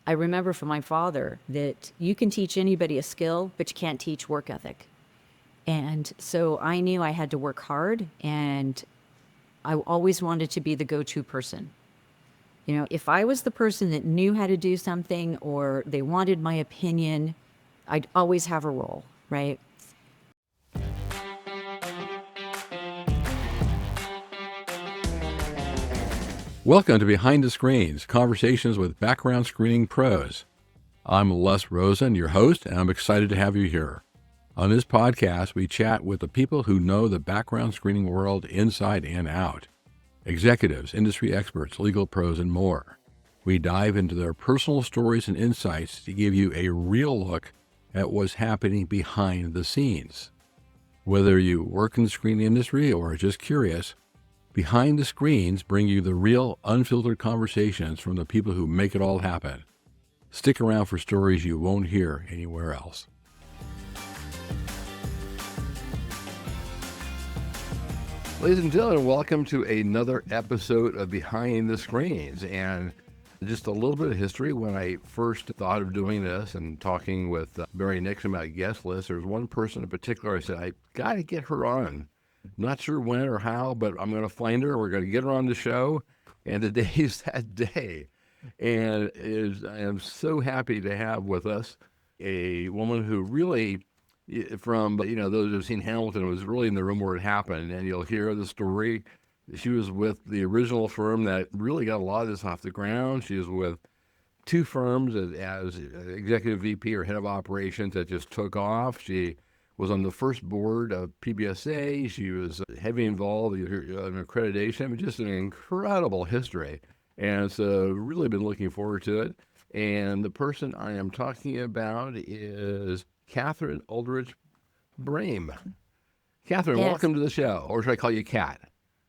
I remember from my father that you can teach anybody a skill, but you can't teach work ethic. And so I knew I had to work hard, and I always wanted to be the go-to person. If I was the person that knew how to do something or they wanted my opinion, I'd always have a role, right? Welcome to Behind the Screens, conversations with background screening pros. I'm Les Rosen, your host, and I'm excited to have you here. On this podcast, we chat with the people who know the background screening world inside and out. Executives, industry experts, legal pros, and more. We dive into their personal stories and insights to give you a real look at what's happening behind the scenes. Whether you work in the screening industry or are just curious, Behind the Screens bring you the real, unfiltered conversations from the people who make it all happen. Stick around for stories you won't hear anywhere else. Ladies and gentlemen, welcome to another episode of Behind the Screens. And just a little bit of history. When I first thought of doing this and talking with Barry Nixon about guest lists, there was one person in particular I said, I got to get her on. Not sure when or how, but I'm going to find her. We're going to get her on the show. And today's that day. And I am so happy to have with us a woman who really, from, those who've seen Hamilton, was really in the room where it happened. And you'll hear the story. She was with the original firm that really got a lot of this off the ground. She was with two firms as executive VP or head of operations that just took off. She was on the first board of PBSA. She was heavily involved in accreditation. Just an incredible history. And so really been looking forward to it. And the person I am talking about is Catherine Aldrich Brame. Catherine, Yes. Welcome to the show. Or should I call you Cat?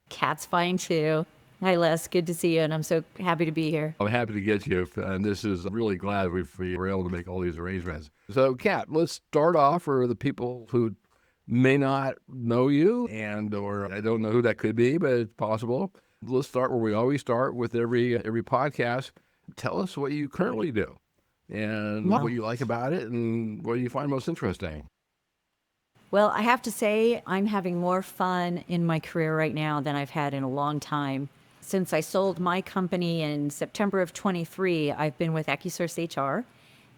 Cat's fine too. Hi, Les. Good to see you, and I'm so happy to be here. I'm happy to get you, and this is really glad we were able to make all these arrangements. So, Kat, let's start off for the people who may not know you, or I don't know who that could be, but it's possible. Let's start where we always start with every podcast. Tell us what you currently do, and what you like about it, and what you find most interesting. Well, I have to say, I'm having more fun in my career right now than I've had in a long time. Since I sold my company in September of 23, I've been with Cathshares HR,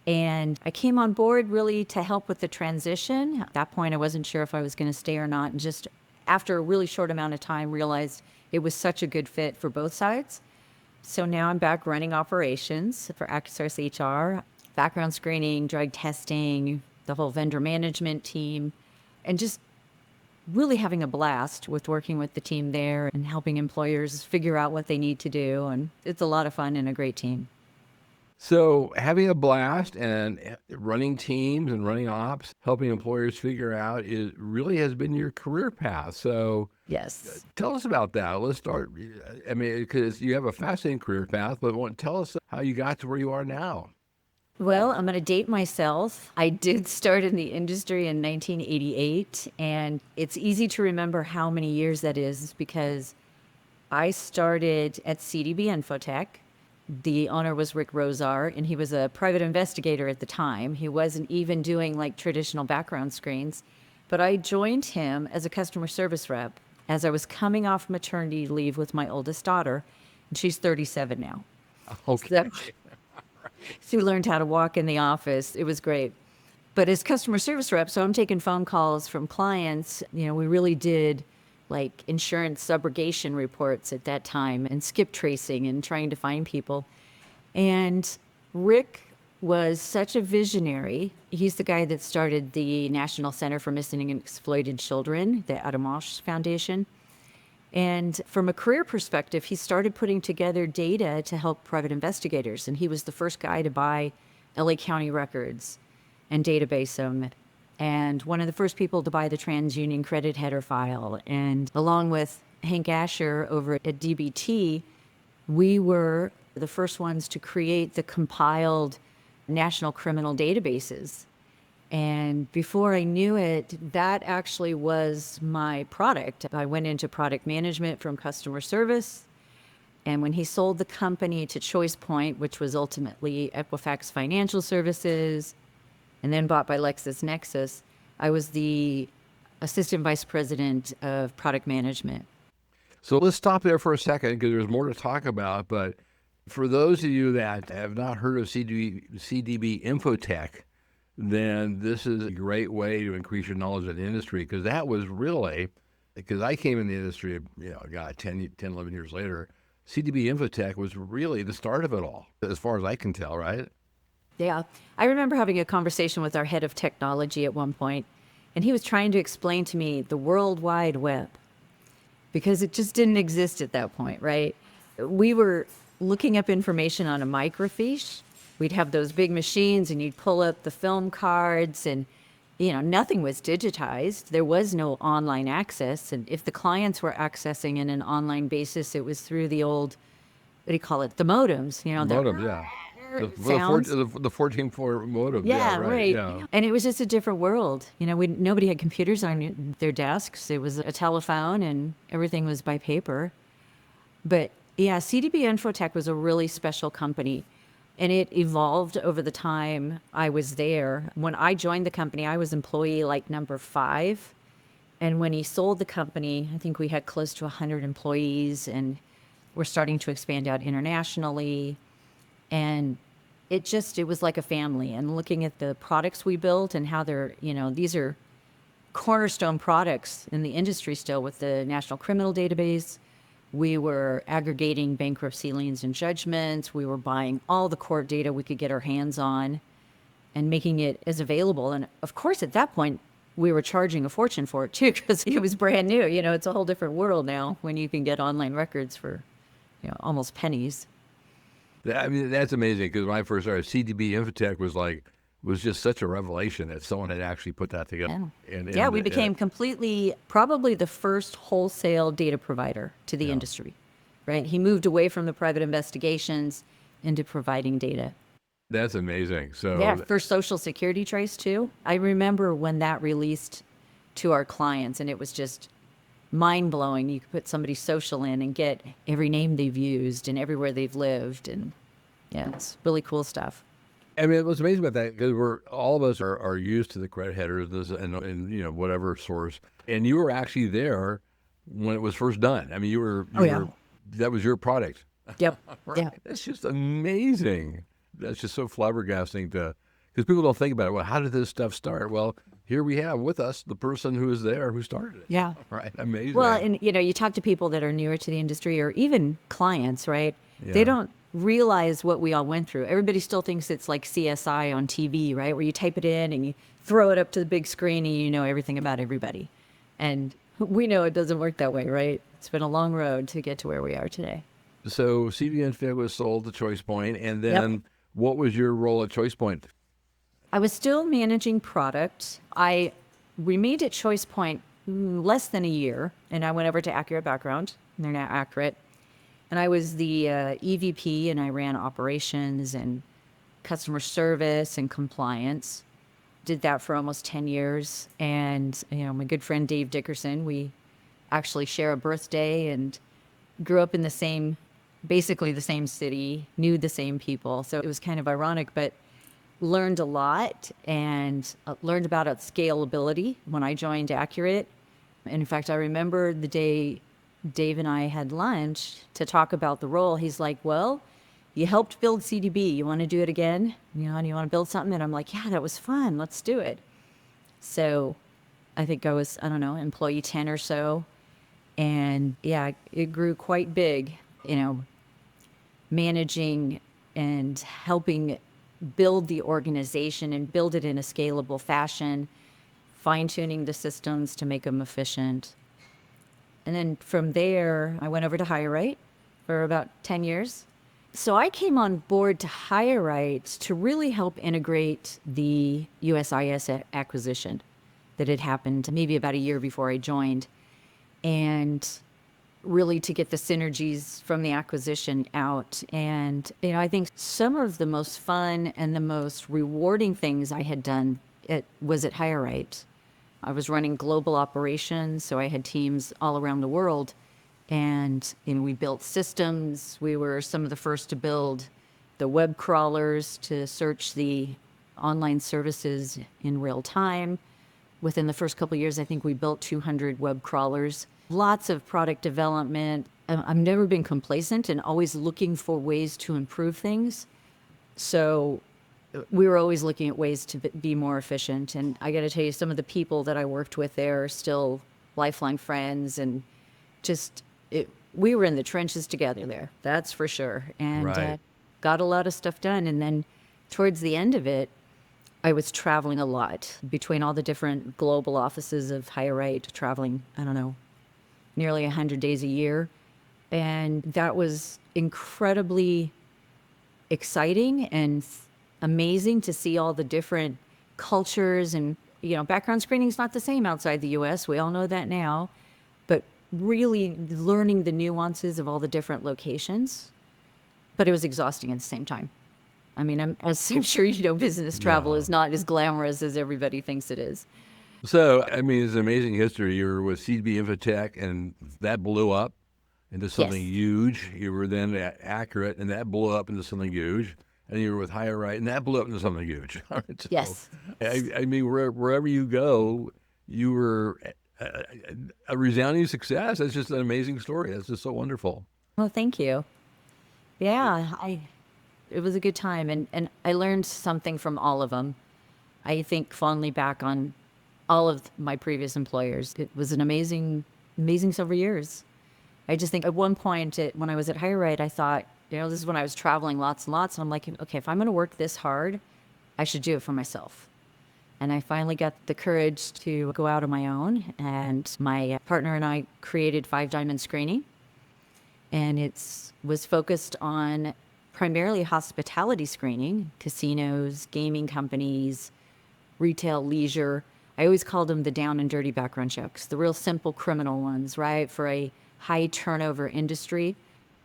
and I came on board really to help with the transition. At that point, I wasn't sure if I was going to stay or not, and just after a really short amount of time, realized it was such a good fit for both sides. So now I'm back running operations for Accreditation HR, background screening, drug testing, the whole vendor management team, and just really having a blast with working with the team there and helping employers figure out what they need to do. And it's a lot of fun and a great team. So having a blast and running teams and running ops, helping employers figure out, it really has been your career path. So Yes. tell us about that. Let's start. I mean, because you have a fascinating career path, but tell us how you got to where you are now. Well, I'm going to date myself. I did start in the industry in 1988, and it's easy to remember how many years that is because I started at CDB Infotech. The owner was Rick Rosar, and he was a private investigator at the time. He wasn't even doing like traditional background screens, but I joined him as a customer service rep as I was coming off maternity leave with my oldest daughter, and she's 37 now. Okay. So we learned how to walk in the office. It was great. But as customer service rep, so I'm taking phone calls from clients. We really did like insurance subrogation reports at that time and skip tracing and trying to find people. And Rick was such a visionary. He's the guy that started the National Center for Missing and Exploited Children, the Adamash Foundation. And from a career perspective, he started putting together data to help private investigators. And he was the first guy to buy LA County records and database them. And one of the first people to buy the TransUnion credit header file. And along with Hank Asher over at DBT, we were the first ones to create the compiled national criminal databases. And before I knew it, that actually was my product. I went into product management from customer service, And when he sold the company to ChoicePoint, which was ultimately Equifax Financial Services, and then bought by LexisNexis, I was the assistant vice president of product management. So let's stop there for a second because there's more to talk about. But for those of you that have not heard of CDB Infotech, then this is a great way to increase your knowledge of the industry, because that was really, because I came in the industry, 10, 11 years later, CDB Infotech was really the start of it all, as far as I can tell, right? Yeah. I remember having a conversation with our head of technology at one point, and he was trying to explain to me the World Wide Web, because it just didn't exist at that point, right? We were looking up information on a microfiche. We'd have those big machines and you'd pull up the film cards, and nothing was digitized. There was no online access. And if the clients were accessing in an online basis, it was through the old, what do you call it? The modems, Modem, yeah. sounds. The 14.4 modem. Yeah, right. Yeah. And it was just a different world. Nobody had computers on their desks. It was a telephone and everything was by paper. But yeah, CDB Infotech was a really special company. And it evolved over the time I was there. When I joined the company, I was employee number 5. And when he sold the company, I think we had close to 100 employees, and we're starting to expand out internationally. And it was like a family. And looking at the products we built and how these are cornerstone products in the industry still, with the National Criminal Database. We were aggregating bankruptcy liens and judgments. We were buying all the court data we could get our hands on and making it as available. And of course, at that point, we were charging a fortune for it too, because it was brand new. It's a whole different world now when you can get online records for, almost pennies. I mean, that's amazing, because when I first started, CDB Infotech was just such a revelation that someone had actually put that together. Yeah. We became probably the first wholesale data provider to the industry, right? He moved away from the private investigations into providing data. That's amazing. So yeah, for Social Security Trace too. I remember when that released to our clients, and it was just mind blowing. You could put somebody's social in and get every name they've used and everywhere they've lived, and yeah, it's really cool stuff. I mean, what's amazing about that, because all of us are used to the credit headers and whatever source, and you were actually there when it was first done. I mean, that was your product. Yep. Right? Yeah. That's just amazing. That's just so flabbergasting because people don't think about it. Well, how did this stuff start? Well, here we have with us the person who is there who started it. Yeah. Right. Amazing. Well, and you talk to people that are newer to the industry, or even clients, right? Yeah. They don't realize what we all went through. Everybody still thinks it's like CSI on TV, right? Where you type it in and you throw it up to the big screen and you know everything about everybody. And we know it doesn't work that way, right? It's been a long road to get to where we are today. So CDB Infotech was sold to ChoicePoint, and then what was your role at ChoicePoint? I was still managing product. I remained at ChoicePoint less than a year, and I went over to Accurate Background. They're now Accurate. And I was the EVP, and I ran operations and customer service and compliance. Did that for almost 10 years. And, my good friend Dave Dickerson, we actually share a birthday and grew up in basically the same city, knew the same people. So it was kind of ironic, but learned a lot, and learned about scalability when I joined Accurate. In fact, I remember the day Dave and I had lunch to talk about the role. He's like, well, you helped build CDB. You want to do it again? And you want to build something? And I'm like, yeah, that was fun. Let's do it. So I think I was, employee 10 or so. And yeah, it grew quite big, managing and helping build the organization and build it in a scalable fashion, fine-tuning the systems to make them efficient. And then from there, I went over to HireRight for about 10 years. So I came on board to HireRight to really help integrate the USIS acquisition that had happened maybe about a year before I joined, and really to get the synergies from the acquisition out. And, I think some of the most fun and the most rewarding things I had done was at HireRight. I was running global operations, so I had teams all around the world. And we built systems. We were some of the first to build the web crawlers to search the online services in real time. Within the first couple of years, I think we built 200 web crawlers. Lots of product development. I've never been complacent and always looking for ways to improve things. So we were always looking at ways to be more efficient. And I got to tell you, some of the people that I worked with there are still lifelong friends, and we were in the trenches together there. That's for sure. And Right. got a lot of stuff done. And then towards the end of it, I was traveling a lot between all the different global offices of Higher Right, traveling, I don't know, nearly 100 days a year. And that was incredibly exciting and amazing to see all the different cultures. And background screening is not the same outside the US. We all know that now. But really learning the nuances of all the different locations. But it was exhausting at the same time. I mean, as I'm sure business travel No. is not as glamorous as everybody thinks it is. So, I mean, it's an amazing history. You were with CB Infotech, and that blew up into something Yes. huge. You were then at Accurate, and that blew up into something huge. And you were with Higher Right, and that blew up into something huge. All right, so, Yes. I mean, wherever you go, you were a resounding success. That's just an amazing story. That's just so wonderful. Well, thank you. Yeah, it was a good time, and I learned something from all of them. I think fondly back on all of my previous employers. It was an amazing several years. I just think at one point when I was at Higher Right, I thought, this is when I was traveling lots and lots. And I'm like, okay, if I'm going to work this hard, I should do it for myself. And I finally got the courage to go out on my own. And my partner and I created Five Diamond Screening. And it was focused on primarily hospitality screening, casinos, gaming companies, retail, leisure. I always called them the down and dirty background checks, the real simple criminal ones, right? For a high turnover industry.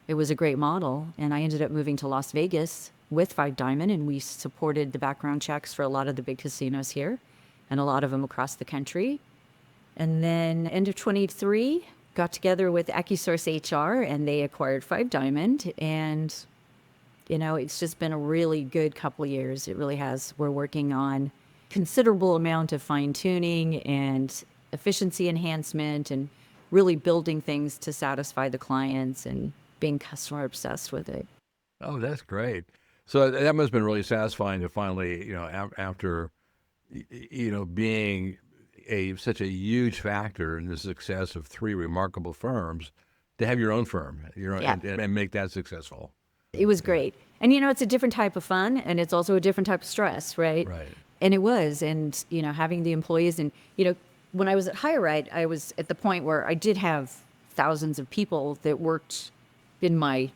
It was a great model. And I ended up moving to Las Vegas with Five Diamond, and we supported the background checks for a lot of the big casinos here and a lot of them across the country. And then end of 23, got together with Accreditation HR, and they acquired Five Diamond. And, it's just been a really good couple of years. It really has. We're working on considerable amount of fine tuning and efficiency enhancement and really building things to satisfy the clients and being customer obsessed with it. Oh, that's great. So that must have been really satisfying to finally, after, being such a huge factor in the success of three remarkable firms, to have your own firm, Yeah. and make that successful. It was great. And it's a different type of fun, and it's also a different type of stress, right? Right. And it was. And, having the employees and, when I was at Higher Right, I was at the point where I did have thousands of people that worked in my,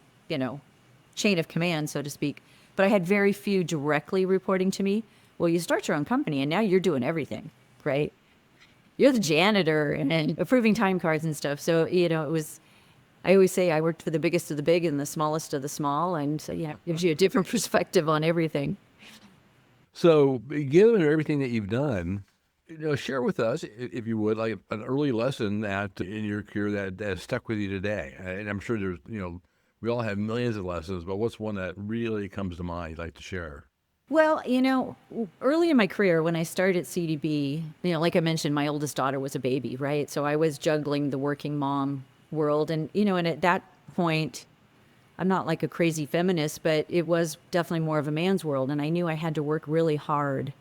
chain of command, so to speak. But I had very few directly reporting to me. Well, you start your own company and now you're doing everything, right? You're the janitor and approving time cards and stuff. So, I always say I worked for the biggest of the big and the smallest of the small. And so, it gives you a different perspective on everything. So, given everything that you've done, share with us, if you would, like an early lesson that in your career that has stuck with you today. And I'm sure there's, we all have millions of lessons, but what's one that really comes to mind you'd like to share? Well, early in my career when I started at CDB, like I mentioned, my oldest daughter was a baby, right? So I was juggling the working mom world. And, and at that point, I'm not like a crazy feminist, but it was definitely more of a man's world. And I knew I had to work really hard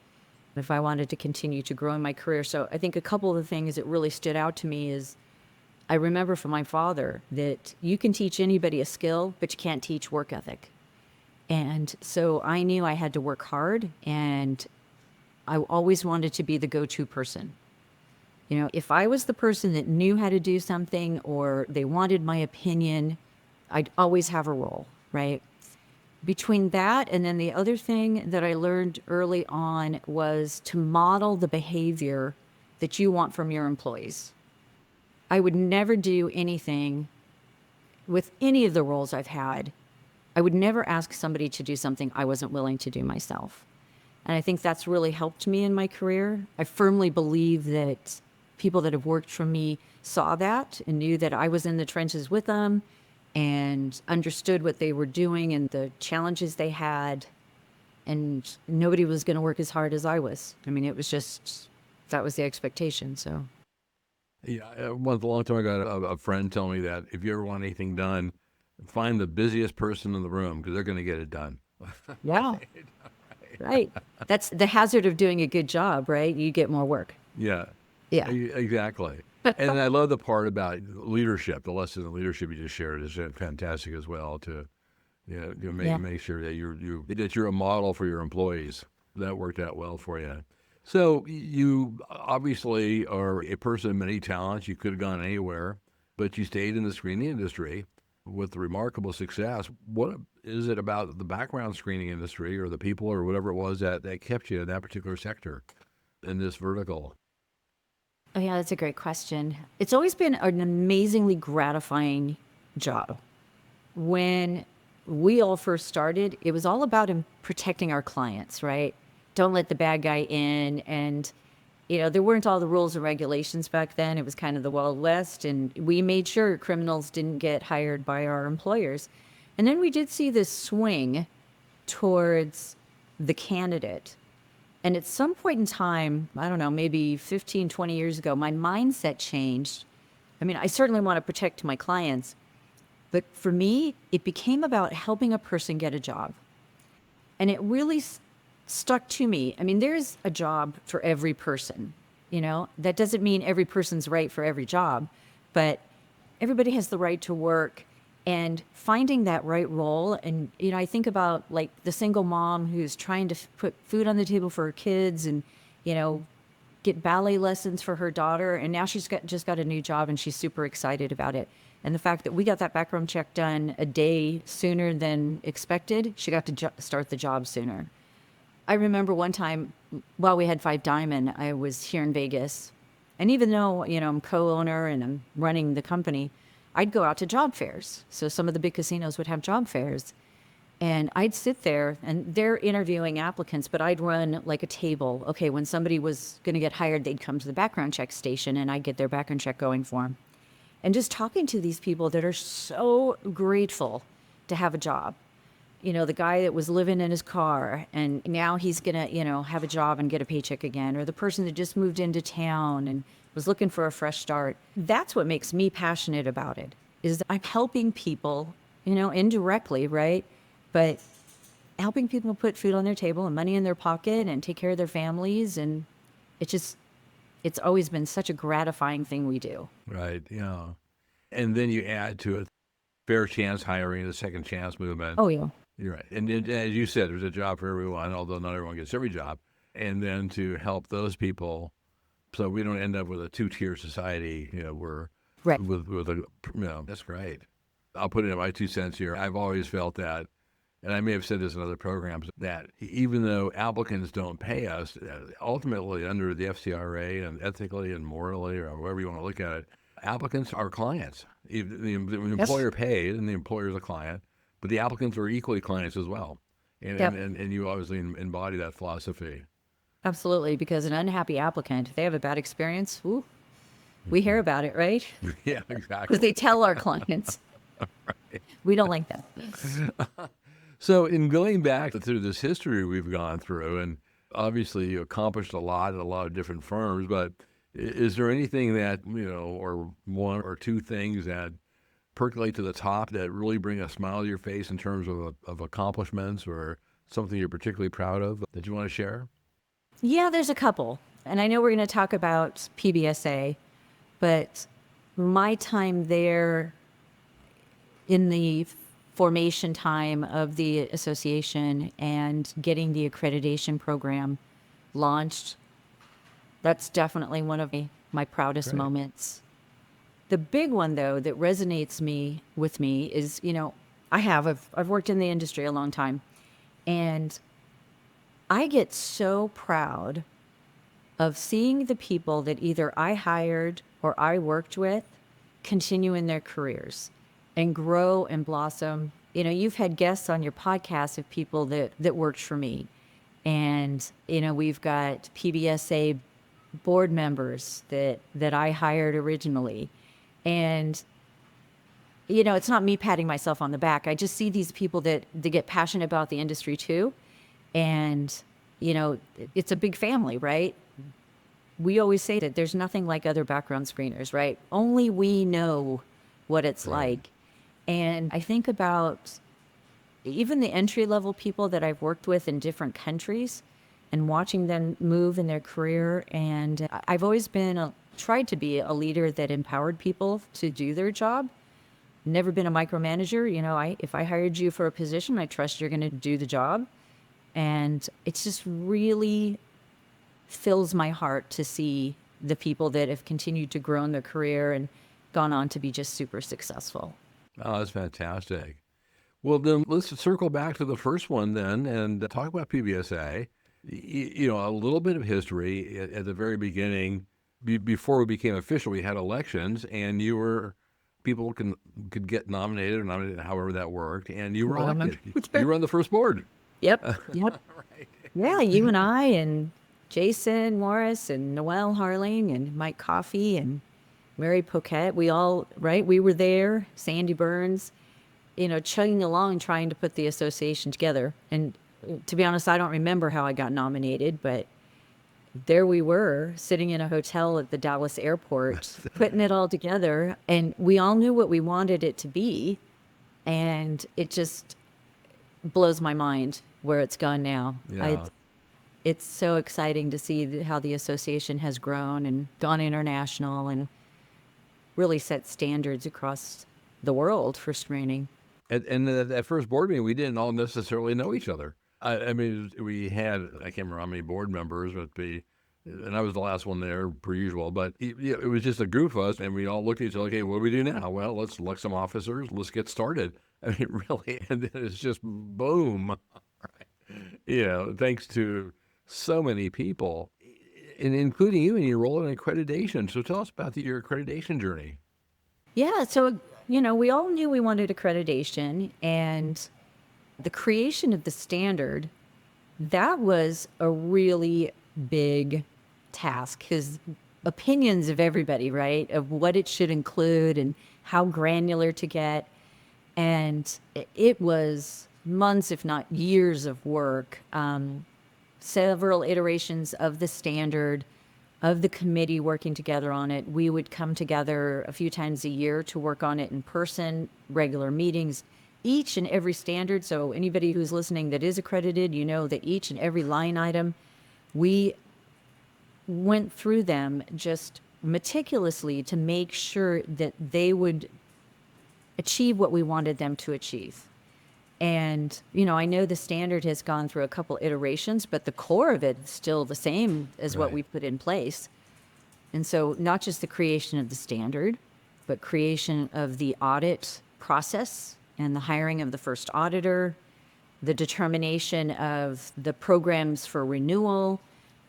if I wanted to continue to grow in my career. So I think a couple of the things that really stood out to me is I remember from my father that you can teach anybody a skill, but you can't teach work ethic. And so I knew I had to work hard, and I always wanted to be the go-to person. If I was the person that knew how to do something or they wanted my opinion, I'd always have a role, right? Between that and then the other thing that I learned early on was to model the behavior that you want from your employees. I would never do anything with any of the roles I've had. I would never ask somebody to do something I wasn't willing to do myself. And I think that's really helped me in my career. I firmly believe that people that have worked for me saw that and knew that I was in the trenches with them and understood what they were doing and the challenges they had. And nobody was going to work as hard as I was. I mean, it was just, that was the expectation. So, Yeah, once a long time ago, I had a friend tell me that if you ever want anything done, find the busiest person in the room because they're going to get it done. yeah, right. That's the hazard of doing a good job, right? You get more work. Yeah, Yeah. exactly. And I love the part about leadership. The lesson in leadership you just shared is fantastic as well. To Yeah. make sure that you're a model for your employees. That worked out well for you. So you obviously are a person of many talents. You could have gone anywhere, but you stayed in the screening industry with remarkable success. What is it about the background screening industry or the people or whatever it was that kept you in that particular sector in this vertical? Oh, yeah, that's a great question. It's always been an amazingly gratifying job. When we all first started, it was all about protecting our clients, right? Don't let the bad guy in. And, there weren't all the rules and regulations back then. It was kind of the Wild West. And we made sure criminals didn't get hired by our employers. And then we did see this swing towards the candidate. And at some point in time, I don't know, maybe 15, 20 years ago, my mindset changed. I mean, I certainly want to protect my clients, but for me, it became about helping a person get a job. And it really stuck to me. I mean, there's a job for every person, That doesn't mean every person's right for every job, but everybody has the right to work and finding that right role. And, I think about like the single mom who's trying to put food on the table for her kids and, get ballet lessons for her daughter. And now she's just got a new job and she's super excited about it. And the fact that we got that background check done a day sooner than expected, she got to start the job sooner. I remember one time while we had Five Diamond, I was here in Vegas. And even though, I'm co-owner and I'm running the company, I'd go out to job fairs. So some of the big casinos would have job fairs. And I'd sit there and they're interviewing applicants, but I'd run like a table. Okay, when somebody was going to get hired, they'd come to the background check station and I'd get their background check going for them. And just talking to these people that are so grateful to have a job. The guy that was living in his car and now he's going to, have a job and get a paycheck again, or the person that just moved into town and was looking for a fresh start. That's what makes me passionate about it, is that I'm helping people, indirectly, right? But helping people put food on their table and money in their pocket and take care of their families. And it's always been such a gratifying thing we do. Right. Yeah. And then you add to it fair chance hiring, the second chance movement. Oh, yeah. You're right. And as you said, there's a job for everyone, although not everyone gets every job. And then to help those people so we don't end up with a two-tier society, where Right. with a, that's great. I'll put in my 2 cents here. I've always felt that, and I may have said this in other programs, that even though applicants don't pay us, ultimately under the FCRA and ethically and morally, or however you want to look at it, applicants are clients. The employer paid and the employer is a client, but the applicants are equally clients as well. And, Yep. and you obviously embody that philosophy. Absolutely. Because an unhappy applicant, if they have a bad experience, we hear about it, right? Yeah, exactly. Because they tell our clients. Right. We don't like that. So in going back through this history we've gone through, and obviously you accomplished a lot at a lot of different firms, but is there anything that, or one or two things that percolate to the top that really bring a smile to your face in terms of accomplishments or something you're particularly proud of that you want to share? Yeah, there's a couple. And I know we're going to talk about PBSA, but my time there in the formation time of the association and getting the accreditation program launched, that's definitely one of my proudest Great. moments. The big one, though, that resonates with me is, I've worked in the industry a long time, and I get so proud of seeing the people that either I hired or I worked with continue in their careers and grow and blossom. You've had guests on your podcast of people that worked for me. And, we've got PBSA board members that I hired originally. And it's not me patting myself on the back. I just see these people that they get passionate about the industry too. And, it's a big family, right? We always say that there's nothing like other background screeners, right? Only we know what it's like. And I think about even the entry level people that I've worked with in different countries and watching them move in their career. And I've always tried to be a leader that empowered people to do their job. Never been a micromanager. If I hired you for a position, I trust you're going to do the job. And it's just really fills my heart to see the people that have continued to grow in their career and gone on to be just super successful. Oh, that's fantastic. Well, then let's circle back to the first one then and talk about PBSA. A little bit of history at the very beginning. Before we became official, we had elections, and people could get nominated or nominated, however that worked, and you were elected. You were on the first board. Yep. Yep. Right. Yeah, you and I and Jason Morris and Noelle Harling and Mike Coffey and Mary Poquette, we were there, Sandy Burns, chugging along trying to put the association together. And to be honest, I don't remember how I got nominated, but there we were sitting in a hotel at the Dallas airport, putting it all together. And we all knew what we wanted it to be. And it just blows my mind where it's gone now. Yeah. It's so exciting to see how the association has grown and gone international and really set standards across the world for screening. And at that first board meeting, we didn't all necessarily know each other. I mean, we had, I can't remember how many board members, and I was the last one there, per usual, but it was just a group of us, and we all looked at each other, okay, what do we do now? Well, let's elect some officers, let's get started. I mean, really, and then it's just boom. Thanks to so many people, and including you and your role in accreditation. So tell us about your accreditation journey. Yeah, so, we all knew we wanted accreditation, and the creation of the standard, that was a really big task because opinions of everybody, right, of what it should include and how granular to get. And it was months, if not years of work, several iterations of the standard, of the committee working together on it. We would come together a few times a year to work on it in person, regular meetings, each and every standard. So anybody who's listening that is accredited, that each and every line item, we went through them just meticulously to make sure that they would achieve what we wanted them to achieve. And, I know the standard has gone through a couple iterations, but the core of it is still the same as what we put in place. And so not just the creation of the standard, but creation of the audit process and the hiring of the first auditor, the determination of the programs for renewal,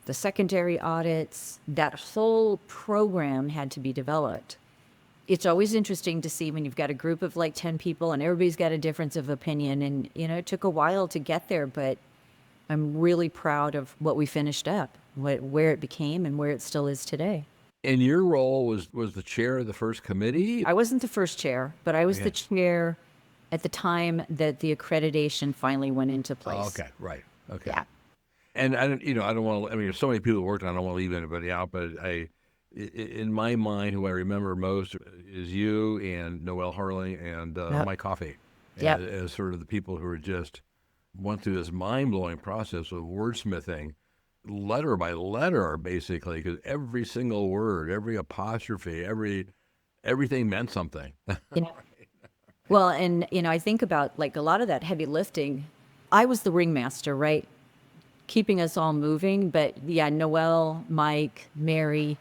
the secondary audits, that whole program had to be developed. It's always interesting to see when you've got a group of like 10 people and everybody's got a difference of opinion. And, it took a while to get there, but I'm really proud of what we finished up, where it became and where it still is today. And your role was the chair of the first committee? I wasn't the first chair, but I was the chair at the time that the accreditation finally went into place. Oh, okay, right. Okay. Yeah. And I don't want to, there's so many people who worked on it, I don't want to leave anybody out, but in my mind, who I remember most is you and Noelle Harling and Mike Coffey. As sort of the people who were just went through this mind-blowing process of wordsmithing, letter by letter, basically, because every single word, every apostrophe, everything meant something. Well, and, I think about like a lot of that heavy lifting. I was the ringmaster, right? Keeping us all moving. But yeah, Noelle, Mike, Mary,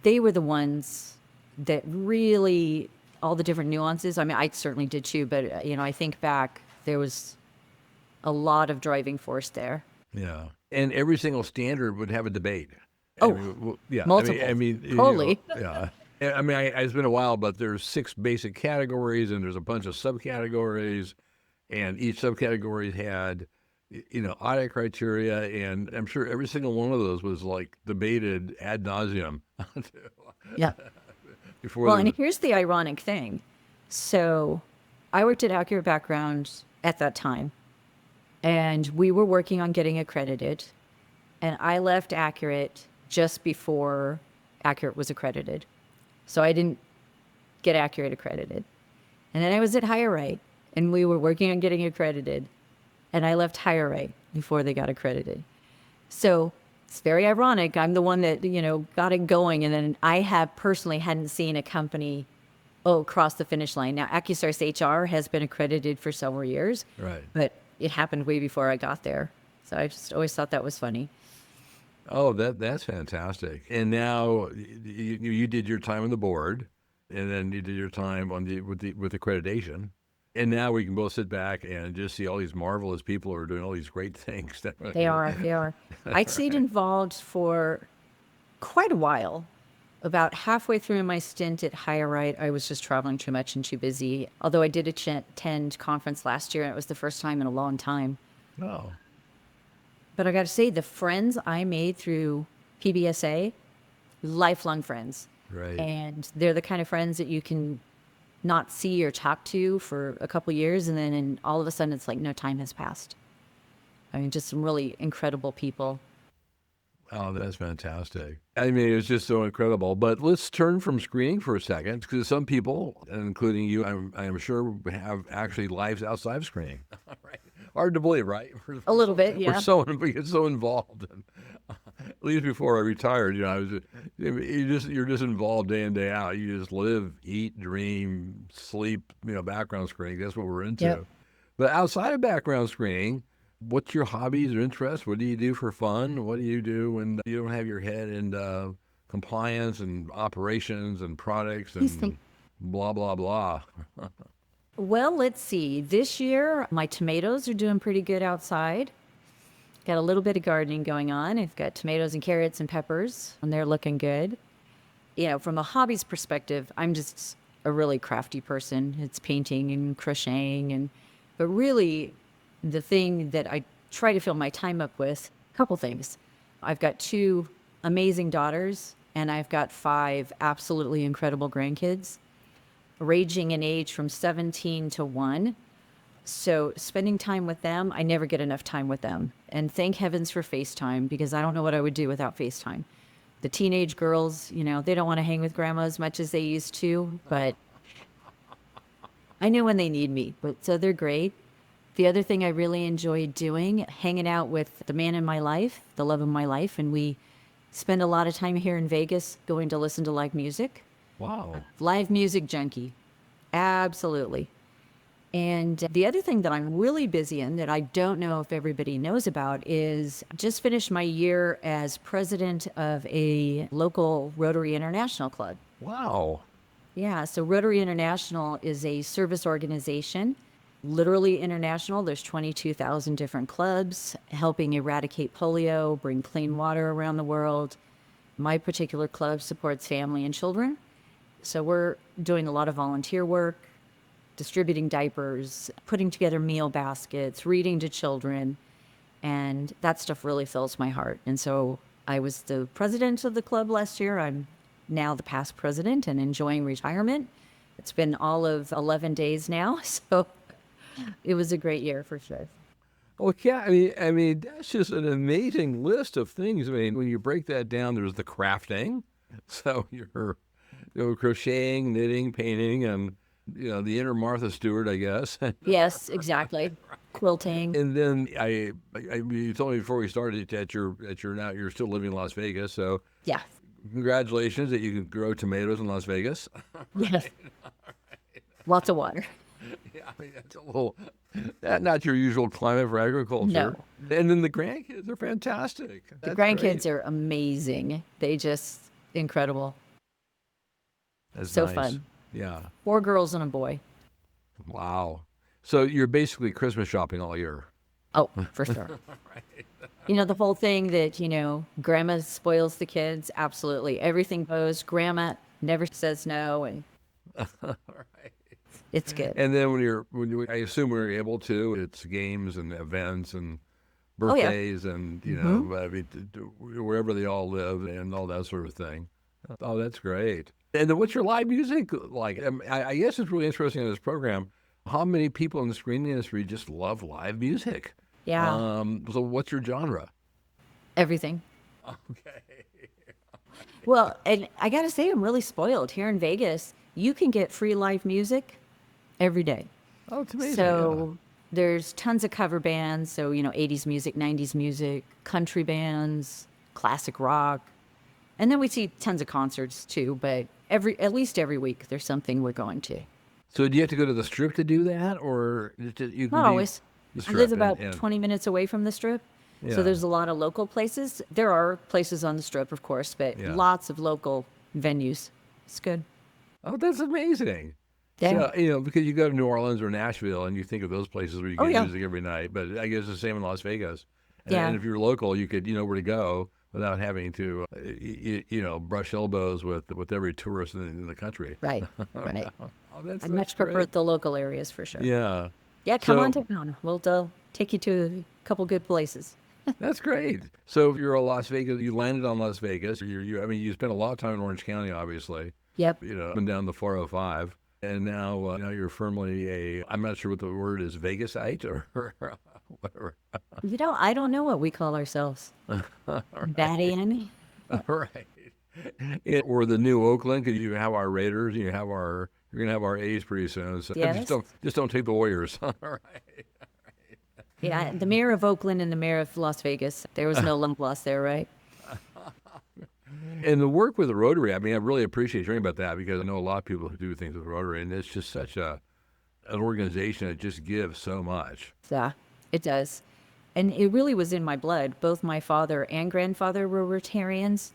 they were the ones that really, all the different nuances. I mean, I certainly did too, but, I think back, there was a lot of driving force there. Yeah. And every single standard would have a debate. Multiple. Totally. Yeah. It's been a while, but there's 6 basic categories and there's a bunch of subcategories, and each subcategory had, audit criteria, and I'm sure every single one of those was like debated ad nauseum Yeah. before Well, there and was. here's the ironic thing. So I worked at Accurate Background at that time, and we were working on getting accredited. And I left Accurate just before Accurate was accredited. So I didn't get Accurate accredited. And then I was at Higher Right, and we were working on getting accredited. And I left Higher Right before they got accredited. So it's very ironic. I'm the one that, got it going. And then I have personally hadn't seen a company, cross the finish line. Now, Accusar's HR has been accredited for several years, Right. but it happened way before I got there. So I just always thought that was funny. Oh, that's fantastic. And now you did your time on the board, and then you did your time on with accreditation. And now we can both sit back and just see all these marvelous people who are doing all these great things. They are, they are. I stayed involved for quite a while. About halfway through my stint at Higher Right, I was just traveling too much and too busy. Although I did attend conference last year, and it was the first time in a long time. Oh, But I got to say, the friends I made through PBSA, lifelong friends. right. And they're the kind of friends that you can not see or talk to for a couple years, and then all of a sudden it's like no time has passed. I mean, just some really incredible people. Oh, that's fantastic. I mean, it's just so incredible. But let's turn from screening for a second, because some people, including you, I'm sure, have actually lives outside of screening. Right. Hard to believe, right? A little bit, We yeah. get so involved. And, at least before I retired, you're just involved day in, day out. You just live, eat, dream, sleep. Background screening. That's what we're into. Yep. But outside of background screening, what's your hobbies or interests? What do you do for fun? What do you do when you don't have your head in compliance and operations and products These and things. blah, blah, blah? Well, let's see. This year, my tomatoes are doing pretty good outside. Got a little bit of gardening going on. I've got tomatoes and carrots and peppers, and they're looking good. From a hobbies perspective, I'm just a really crafty person. It's painting and crocheting, but really, the thing that I try to fill my time up with, a couple things. I've got 2 amazing daughters, and I've got 5 absolutely incredible grandkids, ranging in age from 17 to 1. So spending time with them, I never get enough time with them. And thank heavens for FaceTime, because I don't know what I would do without FaceTime. The teenage girls, they don't want to hang with grandma as much as they used to, but I know when they need me. But so they're great. The other thing I really enjoy doing, hanging out with the man in my life, the love of my life, and we spend a lot of time here in Vegas going to listen to live music. Wow. Live music junkie. Absolutely. And the other thing that I'm really busy in that I don't know if everybody knows about is just finished my year as president of a local Rotary International club. Wow. Yeah, so Rotary International is a service organization, literally international. There's 22,000 different clubs helping eradicate polio, bring clean water around the world. My particular club supports family and children. So we're doing a lot of volunteer work, distributing diapers, putting together meal baskets, reading to children, and that stuff really fills my heart. And so I was the president of the club last year. I'm now the past president and enjoying retirement. It's been all of 11 days now, so it was a great year for sure. Well, yeah, I mean, that's just an amazing list of things. I mean, when you break that down, there's the crafting. So you're crocheting, knitting, painting, and the inner Martha Stewart, I guess. Yes, exactly. Quilting. And then you told me before we started that you're still living in Las Vegas. So Yeah. congratulations that you can grow tomatoes in Las Vegas. Yes. Lots of water. Yeah, I mean, that's a little, not your usual climate for agriculture. No. And then the grandkids are fantastic. The That's grandkids great. are amazing. They just incredible. That's So nice. fun. Yeah. 4 girls and a boy. Wow. So you're basically Christmas shopping all year. Oh, for sure. The whole thing that, grandma spoils the kids. Absolutely. Everything goes. Grandma never says no, and Right. it's good. And then when I assume when you're able to, it's games and events and Oh yeah. birthdays and, Hmm. I mean, wherever they all live and all that sort of thing. Oh, that's great. And then what's your live music like? I guess it's really interesting in this program how many people in the screening industry just love live music. Yeah. So what's your genre? Everything. Okay. Well, and I got to say, I'm really spoiled here in Vegas. You can get free live music every day. Oh, it's amazing. Yeah. So there's tons of cover bands. So, 80s music, 90s music, country bands, classic rock. And then we see tons of concerts too, but at least every week there's something we're going to. So do you have to go to the strip to do that, or you can Not be always. the I live strip about and 20 minutes away from the strip. So yeah, there's a lot of local places. There are places on the strip, of course, but yeah. lots of local venues. It's good. Oh, that's amazing. Yeah. So, because you go to New Orleans or Nashville and you think of those places where you Oh, get yeah. music every night, but I guess it's the same in Las Vegas. And Yeah. if you're local, you could, where to go without having to, brush elbows with every tourist in the country. Right. Right. Oh, I that's much prefer great. the local areas for sure. Yeah. Yeah, come on So down. We'll take you to a couple good places. that's great. So if you're a Las Vegas, you landed on Las Vegas. I mean, you spent a lot of time in Orange County, obviously. Yep. Up and down the 405, and now you're firmly I'm not sure what the word is, Vegasite or whatever. I don't know what we call ourselves. Batty Annie? All right. Or the new Oakland, because you have our Raiders, you're gonna have our A's pretty soon. So Yes. just don't take the Warriors. All right. Yeah, the mayor of Oakland and the mayor of Las Vegas. There was no love lost there, right? And the work with the Rotary, I mean, I really appreciate hearing about that because I know a lot of people who do things with Rotary, and it's just such an organization that just gives so much. Yeah, it does. And it really was in my blood. Both my father and grandfather were Rotarians.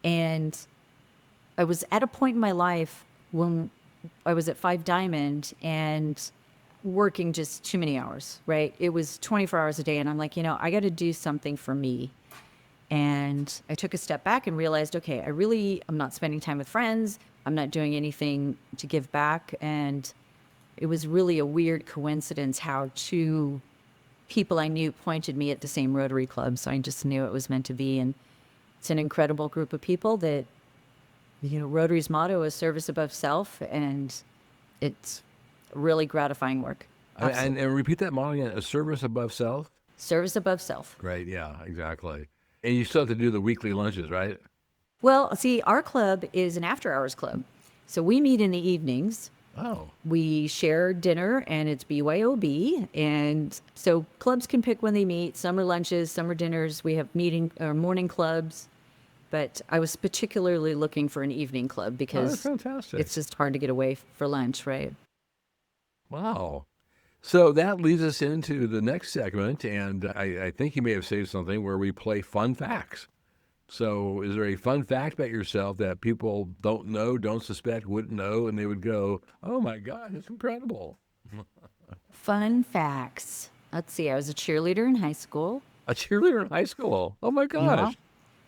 And I was at a point in my life when I was at Five Diamond and working just too many hours, right? It was 24 hours a day. And I'm like, I got to do something for me. And I took a step back and realized, okay, I'm not spending time with friends. I'm not doing anything to give back. And it was really a weird coincidence how two people I knew pointed me at the same Rotary Club. So I just knew it was meant to be. And it's an incredible group of people that, Rotary's motto is service above self. And it's really gratifying work. And repeat that model again, a service above self? Service above self. Right, yeah, exactly. And you still have to do the weekly lunches, right? Well, see, our club is an after hours club. So we meet in the evenings. Oh, We share dinner and it's BYOB. And so clubs can pick when they meet. Some are lunches, some are dinners. We have morning clubs. But I was particularly looking for an evening club that's because fantastic. it's just hard to get away for lunch, right? Wow. So that leads us into the next segment, and I think you may have saved something where we play fun facts. So is there a fun fact about yourself that people don't know, don't suspect, wouldn't know, and they would go, oh my God, it's incredible. Fun facts. Let's see. I was a cheerleader in high school. A cheerleader in high school. Oh my Yeah. gosh.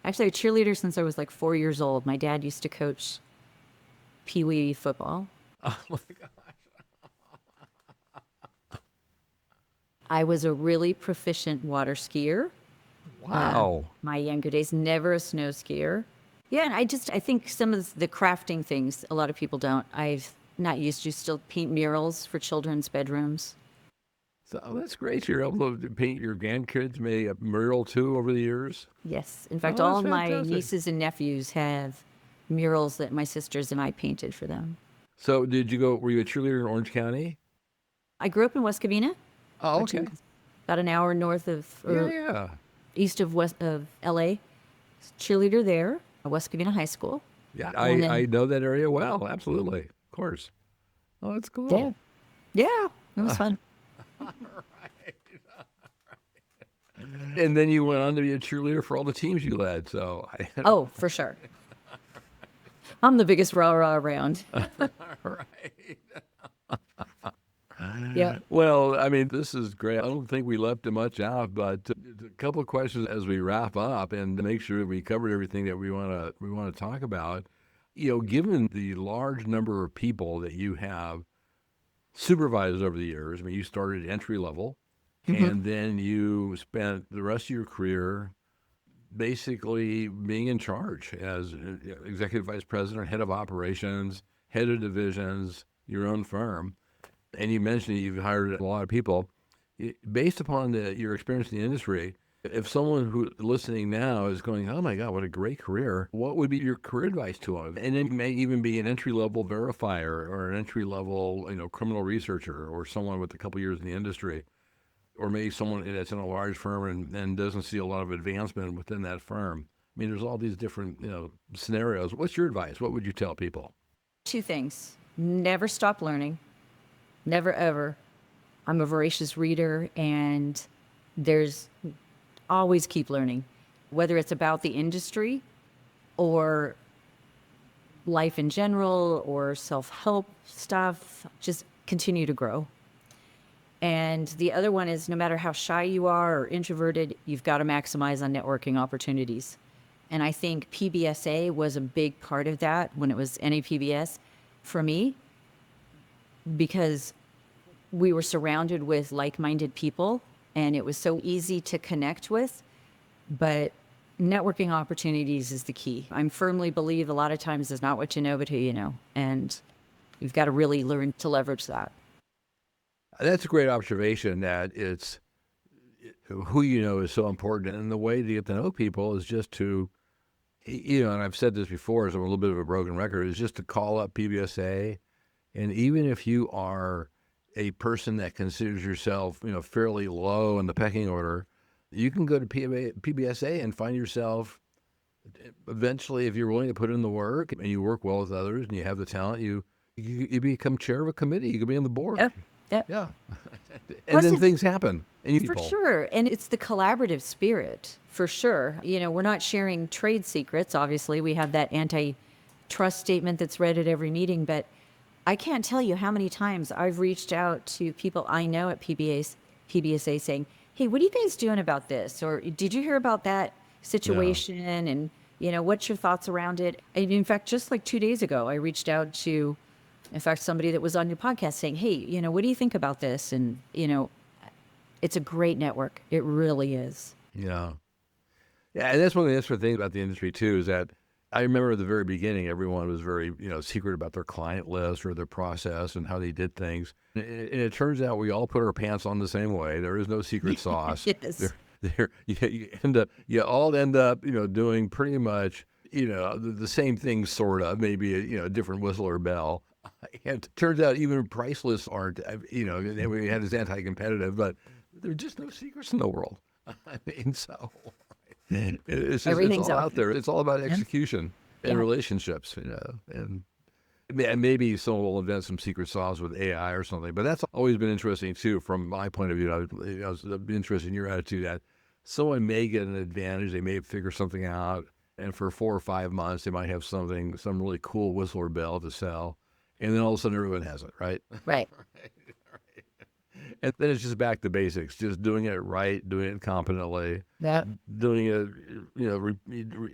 Actually, a cheerleader since I was like 4 years old. My dad used to coach Pee Wee football. Oh my God. I was a really proficient water skier. Wow. My younger days, never a snow skier. Yeah, and I think some of the crafting things a lot of people don't. I've not used to still paint murals for children's bedrooms. So that's great. You're able to paint your grandkids, maybe a mural too over the years. Yes. In fact, Oh, all that's of my fantastic. nieces and nephews have murals that my sisters and I painted for them. So were you a cheerleader in Orange County? I grew up in West Covina, Oh, which okay. is about an hour north of, Yeah, or yeah. east of LA. Cheerleader there, at West Covina High School. Yeah, And I then, know that area well. Absolutely. Of course. Oh, that's cool. yeah. Yeah, it was fun. And then you went on to be a cheerleader for all the teams you led. So, Oh, for sure. I'm the biggest rah-rah around. right. Yeah. Well, I mean, this is great. I don't think we left much out, but a couple of questions as we wrap up and to make sure that we covered everything that we want to talk about. Given the large number of people that you have supervised over the years, I mean, you started entry level And then you spent the rest of your career basically being in charge as executive vice president, head of operations, head of divisions, your own firm. And you mentioned you've hired a lot of people. Based upon your experience in the industry, if someone who listening now is going, "Oh my God, what a great career!" What would be your career advice to them? And it may even be an entry level verifier or an entry level, criminal researcher or someone with a couple years in the industry, or maybe someone that's in a large firm and doesn't see a lot of advancement within that firm. I mean, there's all these different, scenarios. What's your advice? What would you tell people? Two things: never stop learning, never ever. I'm a voracious reader, and there's always keep learning, whether it's about the industry or life in general or self-help stuff. Just continue to grow. And the other one is, no matter how shy you are or introverted, you've got to maximize on networking opportunities. And I think PBSA was a big part of that when it was NAPBS for me, because we were surrounded with like-minded people and it was so easy to connect with. But networking opportunities is the key. I firmly believe a lot of times it's not what you know, but who you know. And you've got to really learn to leverage that. That's a great observation that it's who you know is so important. And the way to get to know people is just to, and I've said this before, so I'm a little bit of a broken record, is just to call up PBSA. And even if you are a person that considers yourself, fairly low in the pecking order, you can go to PBSA and find yourself eventually, if you're willing to put in the work and you work well with others and you have the talent, you become chair of a committee. You can be on the board. Yep. Yep. Yeah. And Plus then it's- things happen. And For sure. And it's the collaborative spirit, for sure. We're not sharing trade secrets. Obviously, we have that antitrust statement that's read at every meeting. But I can't tell you how many times I've reached out to people I know at PBSA saying, "Hey, what are you guys doing about this?" Or, "Did you hear about that situation?" And, what's your thoughts around it? And in fact, just like 2 days ago, I reached out to, in fact, somebody that was on your podcast saying, "Hey, what do you think about this?" And, it's a great network. It really is. Yeah. Yeah. And that's one of the interesting things about the industry, too, is that I remember at the very beginning, everyone was very, secret about their client list or their process and how they did things. And it turns out we all put our pants on the same way. There is no secret sauce. Yes. You all end up, doing pretty much, the same thing, sort of, maybe a different whistle or bell. And it turns out even price lists aren't, we had this anti-competitive, but there are just no secrets in the world. I mean, so it's Everything's all out out there. It's all about execution and Yeah. relationships, and maybe someone will invent some secret sauce with AI or something. But that's always been interesting too, from my point of view. I was interested in your attitude that someone may get an advantage. They may figure something out, and for 4 or 5 months, they might have some really cool whistle or bell to sell, and then all of a sudden, everyone has it, right? Right. And then it's just back to basics, just doing it right, doing it competently, That doing it,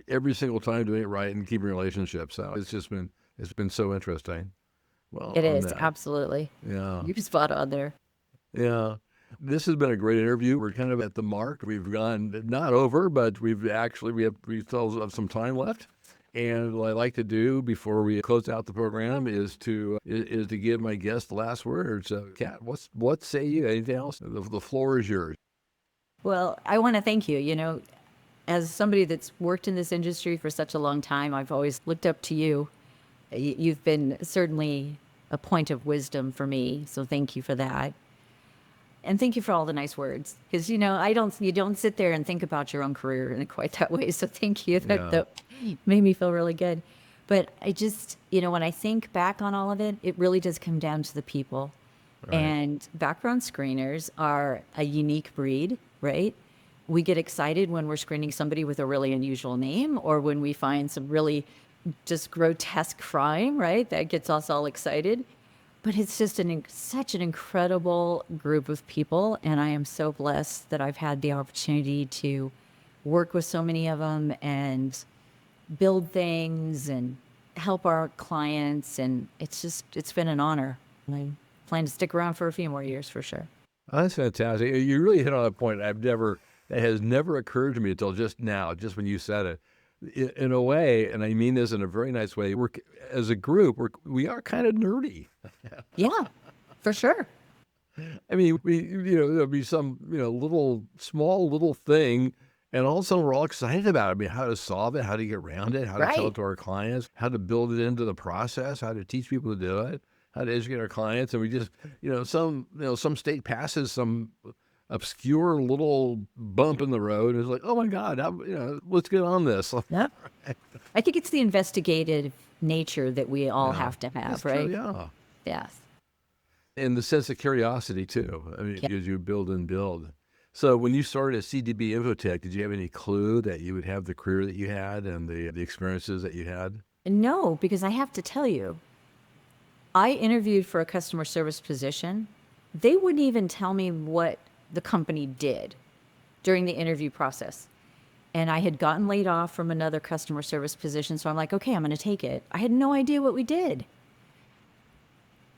every single time, doing it right, and keeping relationships. So it's been so interesting. Well, it on is. that, Absolutely. yeah, You're spot on there. yeah. This has been a great interview. We're kind of at the mark. We've gone not over, but we still have some time left. And what I like to do before we close out the program is to give my guest the last word. So, Cath, what say you? Anything else? The floor is yours. Well, I want to thank you. As somebody that's worked in this industry for such a long time, I've always looked up to you. You've been certainly a point of wisdom for me. So thank you for that. And thank you for all the nice words. Because, you don't sit there and think about your own career in quite that way. So thank you. Yeah. That made me feel really good. But I just, when I think back on all of it, it really does come down to the people. Right. And background screeners are a unique breed, right? We get excited when we're screening somebody with a really unusual name, or when we find some really just grotesque crime, right? That gets us all excited. But it's just such an incredible group of people. And I am so blessed that I've had the opportunity to work with so many of them and build things and help our clients. And it's been an honor. And I plan to stick around for a few more years for sure. Oh, that's fantastic. You really hit on a point that has never occurred to me until just now, just when you said it. In a way, and I mean this in a very nice way, as a group, we are kind of nerdy. Yeah, for sure. I mean, there'll be some, small little thing, and all of a sudden we're all excited about it. I mean, how to solve it, how to get around it, how to tell Right. it to our clients, how to build it into the process, how to teach people to do it, how to educate our clients. And we just, some state passes some obscure little bump in the road, and it's like, oh my God, let's get on this. Yep. I think it's the investigative nature that we all have to That's have, right? true, yeah. Yes. And the sense of curiosity too. I mean, Yeah. as you build and build. So when you started at CDB Infotech, did you have any clue that you would have the career that you had and the experiences that you had? No, because I have to tell you, I interviewed for a customer service position. They wouldn't even tell me what the company did during the interview process. And I had gotten laid off from another customer service position. So I'm like, okay, I'm going to take it. I had no idea what we did.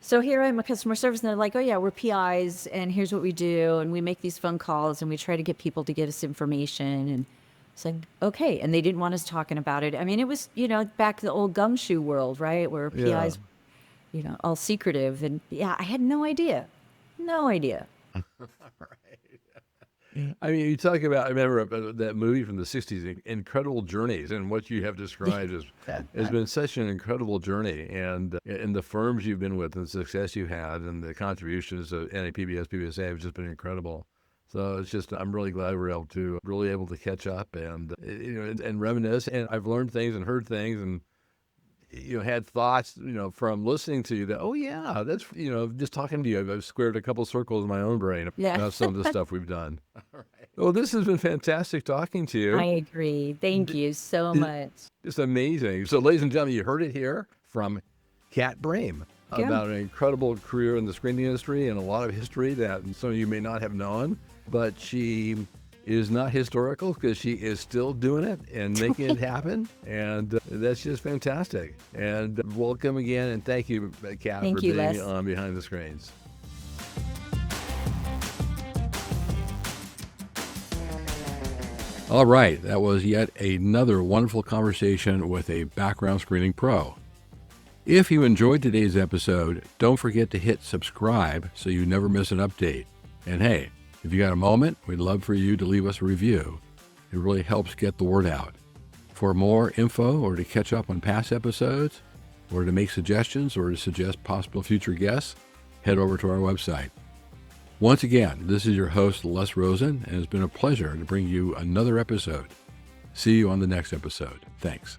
So here I'm a customer service, and they're like, oh, yeah, we're PIs, and here's what we do. And we make these phone calls, and we try to get people to get us information. And it's like, okay. And they didn't want us talking about it. I mean, it was, back to the old gumshoe world, right? Where Yeah. PIs, all secretive. And yeah, I had no idea. No idea. I mean, you talk about, I remember that movie from the 60s, Incredible Journeys, and what you have described has been such an incredible journey. And the firms you've been with and the success you had and the contributions of PBS, PBSA have just been incredible. So it's just, I'm really glad we're really able to catch up and, and reminisce. And I've learned things and heard things and, had thoughts, from listening to you that, oh yeah, that's, just talking to you, I've squared a couple circles in my own brain Yeah. about some of the stuff we've done. Well, this has been fantastic talking to you. I agree. Thank you so much. It's amazing. So, ladies and gentlemen, you heard it here from Cath Brame Yeah. about an incredible career in the screening industry and a lot of history that some of you may not have known, but she is not historical because she is still doing it and making it happen. And that's just fantastic. And welcome again. And thank you, Cath, Thank for you, being Les. on Behind the Screens. All right, that was yet another wonderful conversation with a background screening pro. If you enjoyed today's episode, don't forget to hit subscribe so you never miss an update. And hey, if you got a moment, we'd love for you to leave us a review. It really helps get the word out. For more info or to catch up on past episodes, or to make suggestions or to suggest possible future guests, head over to our website. Once again, this is your host, Les Rosen, and it's been a pleasure to bring you another episode. See you on the next episode. Thanks.